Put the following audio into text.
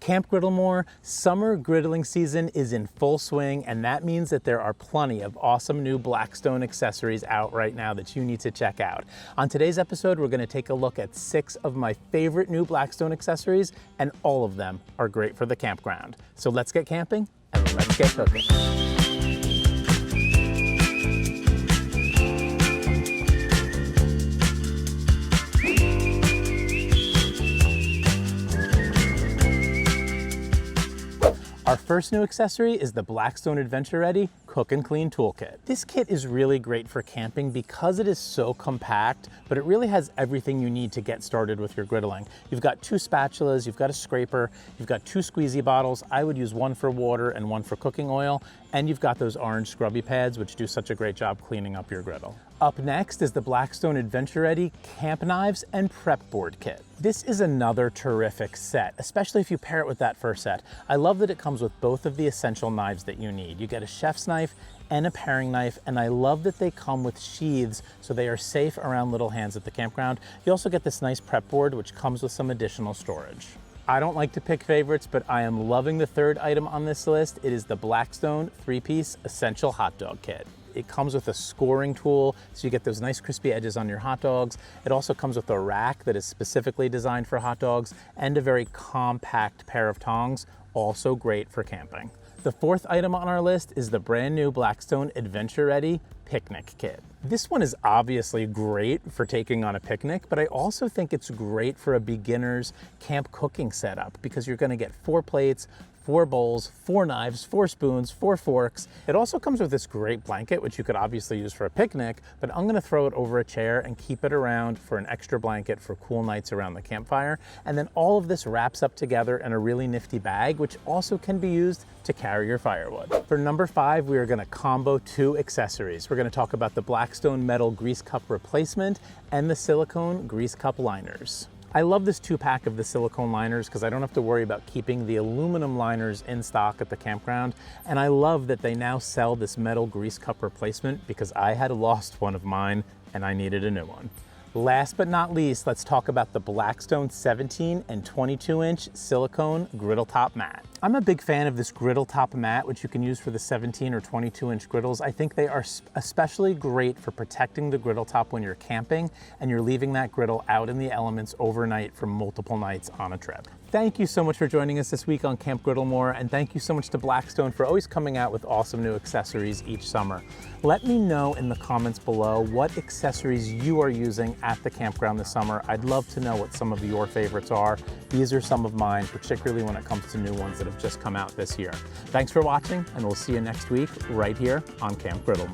Camp Griddle, summer griddling season is in full swing, and that means that there are plenty of awesome new Blackstone accessories out right now that you need to check out. On today's episode, we're going to take a look at 6 of my favorite new Blackstone accessories, and all of them are great for the campground. So let's get camping and let's get cooking. Our first new accessory is the Blackstone Adventure Ready Cook and Clean Toolkit. This kit is really great for camping because it is so compact, but it really has everything you need to get started with your griddling. You've got 2 spatulas, you've got a scraper, you've got 2 squeezy bottles. I would use one for water and one for cooking oil, and you've got those orange scrubby pads, which do such a great job cleaning up your griddle. Up next is the Blackstone Adventure Ready Camp Knives and Prep Board Kit. This is another terrific set, especially if you pair it with that first set. I love that it comes with both of the essential knives that you need. You get a chef's knife and a paring knife, and I love that they come with sheaths so they are safe around little hands at the campground. You also get this nice prep board, which comes with some additional storage. I don't like to pick favorites, but I am loving the third item on this list. It is the Blackstone 3-piece Essential Hot Dog Kit. It comes with a scoring tool, so you get those nice crispy edges on your hot dogs. It also comes with a rack that is specifically designed for hot dogs and a very compact pair of tongs, also great for camping. The fourth item on our list is the brand new Blackstone Adventure Ready Picnic Kit. This one is obviously great for taking on a picnic, but I also think it's great for a beginner's camp cooking setup because you're going to get 4 plates, 4 bowls, 4 knives, 4 spoons, 4 forks. It also comes with this great blanket, which you could obviously use for a picnic, but I'm gonna throw it over a chair and keep it around for an extra blanket for cool nights around the campfire. And then all of this wraps up together in a really nifty bag, which also can be used to carry your firewood. For number 5, we are gonna combo 2 accessories. We're gonna talk about the Blackstone metal grease cup replacement and the silicone grease cup liners. I love this 2-pack of the silicone liners because I don't have to worry about keeping the aluminum liners in stock at the campground. And I love that they now sell this metal grease cup replacement because I had lost one of mine and I needed a new one. Last but not least, let's talk about the Blackstone 17 and 22-inch silicone griddle top mat. I'm a big fan of this griddle top mat, which you can use for the 17 or 22-inch griddles. I think they are especially great for protecting the griddle top when you're camping and you're leaving that griddle out in the elements overnight for multiple nights on a trip. Thank you so much for joining us this week on Camp Griddle, and thank you so much to Blackstone for always coming out with awesome new accessories each summer. Let me know in the comments below what accessories you are using at the campground this summer. I'd love to know what some of your favorites are. These are some of mine, particularly when it comes to new ones that have just come out this year. Thanks for watching, and we'll see you next week right here on Camp Griddle.